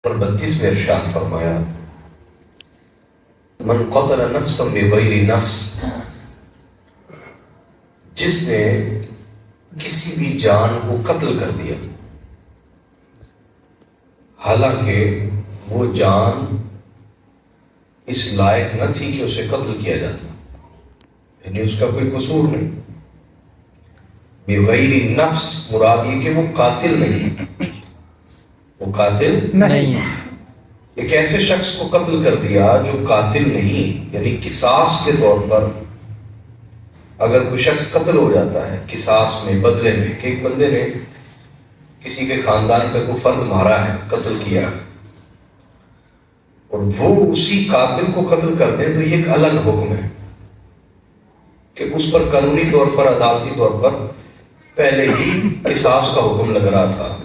اور 32 میں ارشاد فرمایا من قتل نفسا بغیر نفس، جس نے کسی بھی جان کو قتل کر دیا حالانکہ وہ جان اس لائق نہ تھی کہ اسے قتل کیا جاتا، یعنی اس کا کوئی قصور نہیں. بغیر نفس مراد یہ کہ وہ قاتل نہیں، وہ قاتل نہیں، ایک ایسے شخص کو قتل کر دیا جو قاتل نہیں، یعنی قصاص کے طور پر اگر کوئی شخص قتل ہو جاتا ہے قصاص میں، بدلے میں، کہ ایک بندے نے کسی کے خاندان کا کوئی فرد مارا ہے، قتل کیا ہے، اور وہ اسی قاتل کو قتل کر دیں تو یہ ایک الگ حکم ہے کہ اس پر قانونی طور پر، عدالتی طور پر پہلے ہی قصاص کا حکم لگ رہا تھا،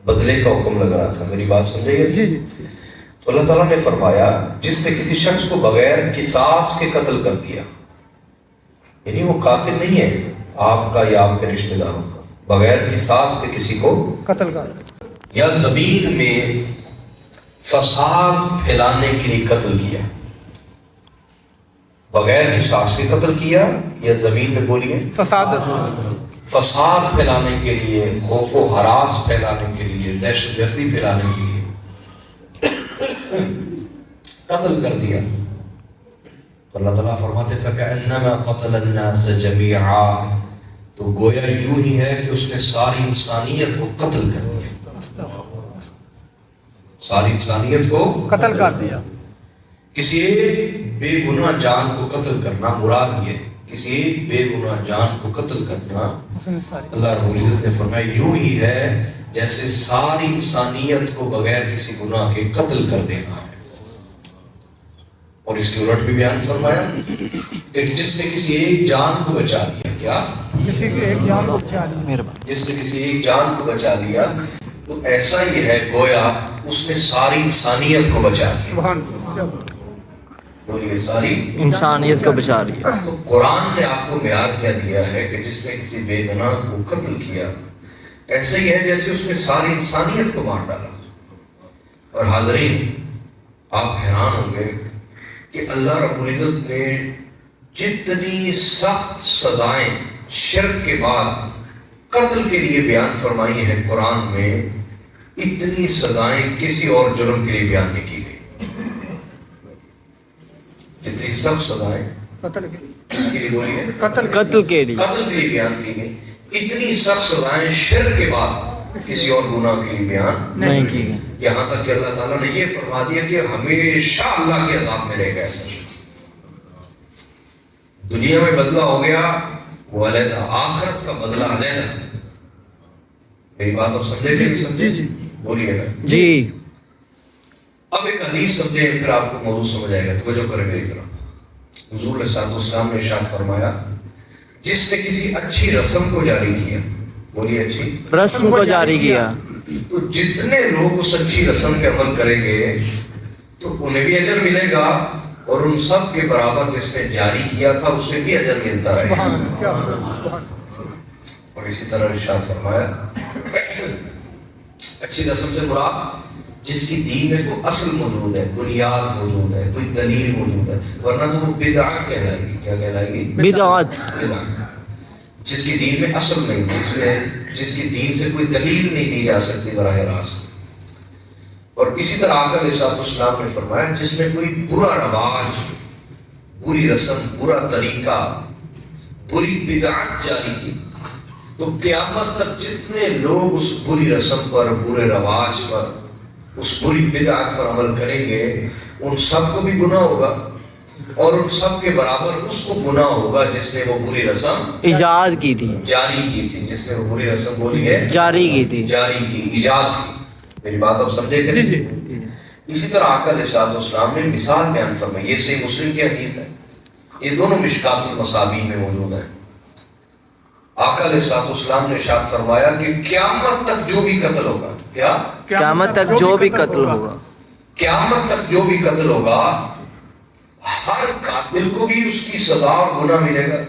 بدلے کا حکم لگ رہا تھا. میری بات سمجھے گا؟ جی. تو اللہ تعالیٰ نے فرمایا جس نے کسی شخص کو بغیر قصاص کے قتل کر دیا، یعنی وہ قاتل نہیں ہے آپ کا یا آپ کے رشتہ داروں کا، بغیر قصاص کے کسی کو قتل کر یا زمین میں فساد پھیلانے کے لیے قتل کیا، بغیر قصاص کے قتل کیا یا زمین میں بولیے فساد پھیلانے کے لیے، خوف و ہراس پھیلانے کے لیے، دہشت گردی پھیلانے کے لیے قتل کر دیا، تو اللہ تعالیٰ فرماتے فَكَأَنَّمَا قَتَلَ النَّاسَ جَمِيعًا، تو گویا یوں ہی ہے کہ اس نے ساری انسانیت کو قتل کر دیا، ساری انسانیت کو قتل کر دیا. کسی ایک بے گناہ جان کو قتل کرنا مراد یہ ہے، کسی ایک بے گناہ جان کو قتل کرنا، اللہ رب العزت نے فرمایا یوں ہی ہے جیسے ساری انسانیت کو بغیر کسی گناہ کے قتل کر دینا ہے. اور اس کے الٹ بھی بیان فرمایا کہ جس نے کسی ایک جان کو بچا لیا، کیا کسی کی ایک جان کو بچا لیا، جس نے کسی ایک جان کو بچا لیا تو ایسا ہی ہے گویا اس نے ساری انسانیت کو بچا لیا. سبحان بولیے ساری انسانیت کو بچا لیا. تو قرآن نے آپ کو معیار کیا دیا ہے کہ جس نے کسی بے گناہ کو قتل کیا ایسا ہی ہے جیسے اس نے ساری انسانیت کو مار ڈالا. اور حاضرین آپ حیران ہوں گے کہ اللہ رب العزت نے جتنی سخت سزائیں شرک کے بعد قتل کے لیے بیان فرمائی ہیں قرآن میں، اتنی سزائیں کسی اور جرم کے لیے بیان نہیں کی گئی. اتنی سخت سزائیں قتل کے لیے، کس کے لیے بولیے؟ قتل قتل کے لیے، کے لیے بیان کی گئی. اتنی سخت سزائیں شرک کے بعد کسی اور گناہ کے لیے بیان نہیں کی گئی. یہاں تک کہ اللہ تعالیٰ نے یہ فرما دیا کہ ہمیشہ اللہ کے عذاب میں رہے گا ایسا شخص. دنیا میں بدلہ ہو گیا وہ علیحدہ، آخرت کا بدلہ علیحدہ. میری بات آپ سمجھے گی؟ جی بولیے گا جی. اب ایک حدیث سمجھیں پھر آپ کو موضوع سمجھ آئے گا، توجہ کریں میری طرف. حضور علیہ الصلوۃ والسلام نے ارشاد فرمایا جس نے کسی اچھی رسم کو جاری کیا، بولیے اچھی رسم کو جاری کیا، تو جتنے لوگ اس اچھی رسم پہ عمل کریں گے تو انہیں بھی اجر ملے گا، اور ان سب کے برابر جس نے جاری کیا تھا اسے بھی اجر ملتا رہے گا. اور اسی طرح ارشاد فرمایا اچھی رسم سے مراد جس کی دین میں کوئی اصل موجود ہے، بنیاد موجود ہے، کوئی دلیل موجود ہے، ورنہ تو وہ بدعت کہلائے گی. کیا کہلائے گی؟ بدعت. جس کی دین میں اصل نہیں، جس کی دین سے کوئی دلیل نہیں دی جا سکتی براہ راست. اور اسی طرح آقا علیہ الصلوۃ والسلام نے فرمایا جس نے کوئی برا رواج، بری رسم، برا طریقہ، بری بدعت جاری کی تو قیامت تک جتنے لوگ اس بری رسم پر، برے رواج پر، اس بری بدعت پر عمل کریں گے ان سب کو بھی گناہ ہوگا، اور ان سب کے برابر اس کو گناہ ہوگا جس نے وہ بری رسم ایجاد کی تھی، جاری کی تھی. جس نے وہ بری رسم بولی ہے، جاری کی تھی، جاری کی، ایجاد کی. میری بات آپ سمجھے کہ جی. اسی طرح آقا علیہ الصلوۃ والسلام نے مثال بیان فرمائی. یہ صحیح مسلم کی حدیث ہے، یہ دونوں مشکات المصابیح میں موجود ہیں. آقا علیہ الصلوۃ والسلام نے ارشاد فرمایا کہ قیامت تک جو بھی قتل ہوگا، کیا قیامت تک جو بھی قتل ہوگا، قیامت تک جو بھی قتل ہوگا ہر قاتل کو بھی اس کی سزا اور گناہ ملے گا،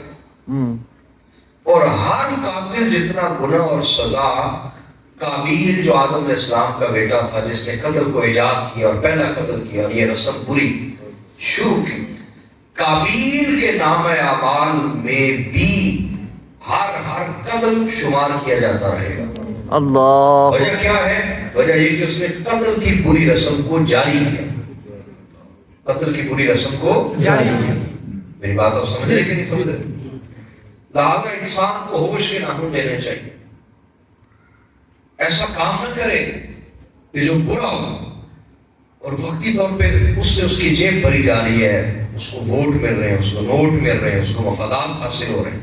اور ہر قاتل جتنا گناہ اور سزا قابیل جو آدم علیہ السلام کا بیٹا تھا، جس نے قتل کو ایجاد کیا اور پہلا قتل کیا اور یہ رسم بری شروع کی، قابیل کے نام اعمال میں بھی ہر قتل شمار کیا جاتا رہے گا۔ اللہ، وجہ کیا ہے؟ وجہ یہ کہ اس نے قتل کی بری رسم کو جاری کیا، قتل کی بری رسم کو جاری کیا۔ میری بات آپ سمجھ رہے کہ نہیں سمجھ رہے؟ لہذا انسان کو ہوش کے ناخن لینے چاہیے، ایسا کام نہ کرے کہ جو برا ہو اور وقتی طور پہ اس سے اس کی جیب بھری جا رہی ہے، اس کو ووٹ مل رہے ہیں، اس کو نوٹ مل رہے ہیں، اس کو مفادات حاصل ہو رہے ہیں،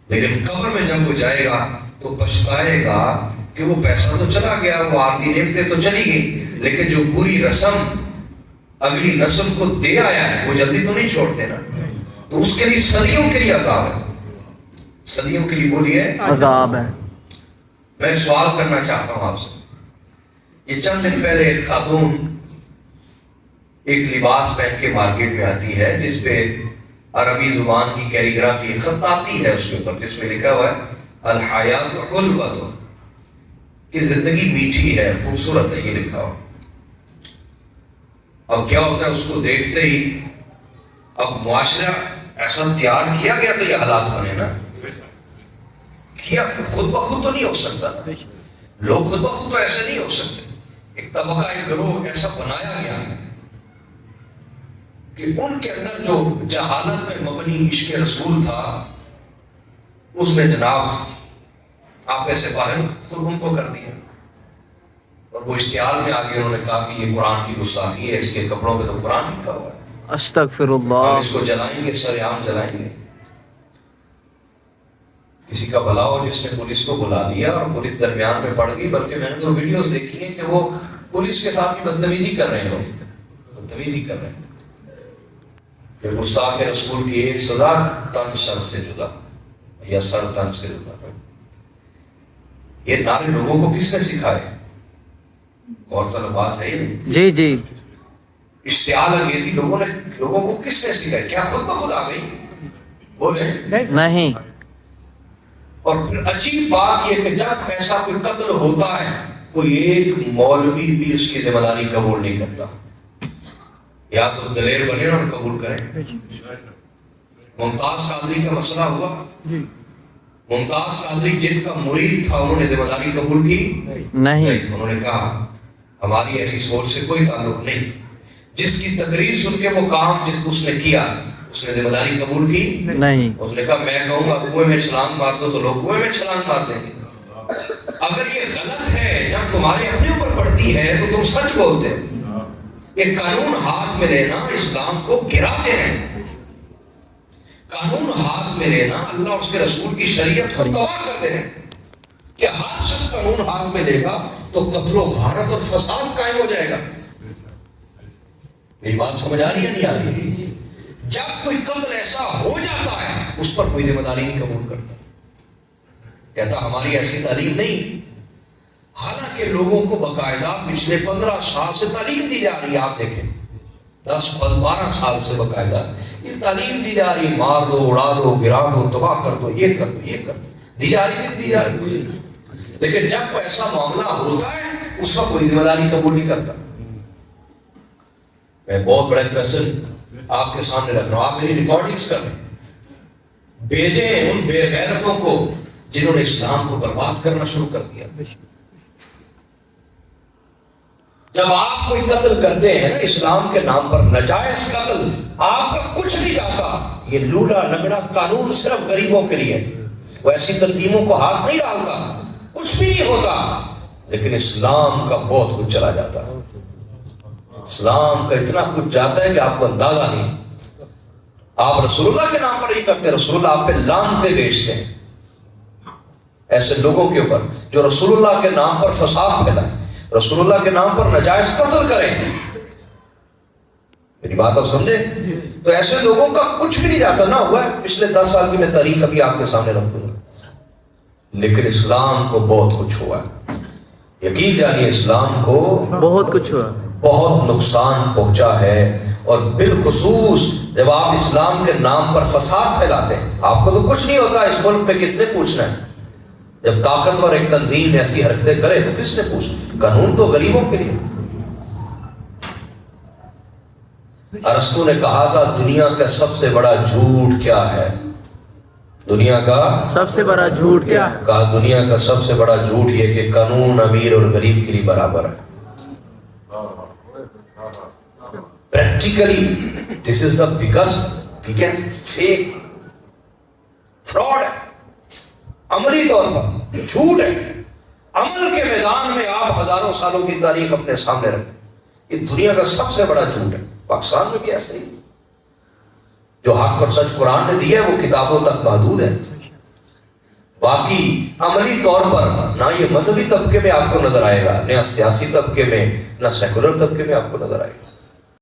لیکن قبر میں جب وہ جائے گا تو پچھتائے گا کہ وہ پیسہ تو چلا گیا، وہ عارضی نعمتیں تو چلی گئی، لیکن جو بری رسم اگلی نسل کو دے آیا ہے وہ جلدی تو نہیں چھوڑتے نا، تو اس کے لیے صدیوں کے لیے عذاب ہے، صدیوں کے لیے بولیے عذاب ہے۔ میں ایک سوال کرنا چاہتا ہوں آپ سے۔ یہ چند دن پہلے ایک خاتون ایک لباس پہن کے مارکیٹ میں آتی ہے جس پہ عربی زبان کی کیلیگرافی خطاطی ہے، اس کے اوپر جس میں لکھا ہوا ہے الحیات حلوۃ، کہ زندگی میٹھی ہے، خوبصورت ہے، یہ لکھا ہوا۔ اب کیا ہوتا ہے، اس کو دیکھتے ہی اب معاشرہ ایسا تیار کیا گیا تو یہ حالات بنے نا، کیا خود بخود تو نہیں ہو سکتا، لوگ خود بخود تو ایسے نہیں ہو سکتے، ایک طبقہ ایک گروہ ایسا بنایا گیا کہ ان کے اندر جو جہالت میں مبنی عشق رسول تھا اس نے جناب آپ ایسے باہر خود ان کو کر دیا، اور وہ اشتعال میں آگے انہوں نے کہا کہ یہ قرآن کی گستاخی ہے، اس کے کپڑوں پہ تو قرآن لکھا ہوا ہے، استغفر ہم اللہ۔ اس کو جلائیں گے، سر عام جلائیں گے۔ کسی کا بھلا ہو جس نے پولیس کو بلا دیا اور پولیس درمیان میں پڑ گئی، بلکہ میں نے تو ویڈیوز دیکھی ہیں کہ وہ پولیس کے ساتھ بھی بدتمیزی کر رہے ہیں، لوگ بدتمیزی کر رہے ہیں۔ کہ گستاخ رسول کی ایک سزا تن سر سے جدا یا سر تن سے جدا۔ یہ نعرے لوگوں کو کس نے سکھائے؟ غور طلب بات ہے یہ نہیں۔ جی جی، اشتعال انگیزی لوگوں کو کس نے سکھائی؟ کیا خود بخود آ گئی؟ بولے نہیں۔ اور پھر عجیب بات یہ کہ جب ایسا کوئی قتل ہوتا ہے کوئی ایک مولوی بھی اس کی ذمہ داری قبول نہیں کرتا، یا تو دلیر بنے اور قبول کریں۔ ممتاز قادری کا مسئلہ ہوا، ممتاز قادری جن کا مرید تھا انہوں نے ذمہ داری قبول کی نہیں۔ انہوں نے کہا ہماری ایسی سوچ سے کوئی تعلق نہیں، جس کی تقریر سن کے وہ کام جس کو اس نے کیا اس نے ذمہ داری قبول کی نہیں۔ اس نے کہا میں کہوں گا کنویں میں چھلانگ مار دو تو لوگ کنویں میں چھلانگ مار دیں گے۔ اگر یہ غلط ہے جب تمہارے اپنے اوپر پڑتی ہے تو تم سچ بولتے ہو۔ یہ قانون ہاتھ میں لینا اسلام کو گراتے ہیں، قانون ہاتھ میں لینا اللہ اور اس کے رسول کی شریعت کو تباہ کرتے ہیں، کہ ہر شخص قانون ہاتھ میں لے گا تو قتل و غارت اور فساد قائم ہو جائے گا۔ میری بات سمجھ آ رہی ہے نہیں آ رہی؟ جب کوئی قتل ایسا ہو جاتا ہے اس پر کوئی ذمہ داری نہیں قبول کرتا، کہتا ہماری ایسی تعلیم نہیں، حالانکہ لوگوں کو باقاعدہ پچھلے 15 سال سے تعلیم دی جا رہی ہے۔ آپ دیکھیں 10-12 سال سے باقاعدہ یہ تعلیم دی جا رہی ہے، مار دو، اڑا دو، گرا دو، تباہ کر دو، یہ کر دو، یہ کر دو، دی جا رہی ہے دی جا رہی ہے، لیکن جب ایسا معاملہ ہوتا ہے اس وقت کوئی ذمہ داری قبول نہیں کرتا۔ میں بہت بڑے پیسے آپ کے سامنے رکھ رہا ہوں، آپ میری ریکارڈنگز کر رہے ہیں، بھیجیں ان بے غیرتوں کو جنہوں نے اسلام کو برباد کرنا شروع کر دیا۔ جب آپ کوئی قتل کرتے ہیں نا اسلام کے نام پر، ناجائز قتل، آپ کا کچھ نہیں جاتا، یہ لولا لنگڑا قانون صرف غریبوں کے لیے، وہ ایسی تنظیموں کو ہاتھ نہیں ڈالتا، کچھ بھی نہیں ہوتا، لیکن اسلام کا بہت کچھ چلا جاتا ہے، اسلام کا اتنا کچھ جاتا ہے کہ آپ کو اندازہ نہیں۔ آپ رسول اللہ کے نام پر نہیں کرتے، رسول اللہ آپ پہ لعنتیں بھیجتے ہیں ایسے لوگوں کے اوپر جو رسول اللہ کے نام پر فساد پھیلائیں، رسول اللہ کے نام پر ناجائز قتل کریں۔ میری بات آپ سمجھے؟ تو ایسے لوگوں کا کچھ بھی نہیں جاتا، نہ ہوا ہے پچھلے 10 سال کی میں تاریخ ابھی آپ کے سامنے رکھ دوں گا، لیکن اسلام کو بہت کچھ ہوا ہے، یقین جانیے اسلام کو بہت کچھ ہوا، بہت نقصان پہنچا ہے، اور بالخصوص جب آپ اسلام کے نام پر فساد پھیلاتے ہیں، آپ کو تو کچھ نہیں ہوتا، اس ملک پہ کس نے پوچھنا ہے؟ جب طاقتور ایک تنظیم ایسی حرکتیں کرے تو کس نے پوچھا؟ قانون تو غریبوں کے لیے. ارسطو نے کہا تھا دنیا کا سب سے بڑا جھوٹ کیا ہے؟ دنیا کا سب سے بڑا جھوٹ کیا ہے؟ کہا دنیا کا سب سے بڑا جھوٹ یہ کہ قانون امیر اور غریب کے لیے برابر ہے. Practically this is the biggest fake fraud ہے. عملی طور پر جھوٹ ہے. عمل کے میدان میں آپ ہزاروں سالوں کی تاریخ اپنے سامنے رکھیں. یہ دنیا کا سب سے بڑا جھوٹ ہے. پاکستان میں بھی ایسے ہی جو حق اور سچ قرآن نے دیا ہے وہ کتابوں تک محدود ہے. باقی عملی طور پر نہ یہ مذہبی طبقے میں آپ کو نظر آئے گا، نہ سیاسی طبقے میں، نہ سیکولر طبقے میں آپ کو نظر آئے گا.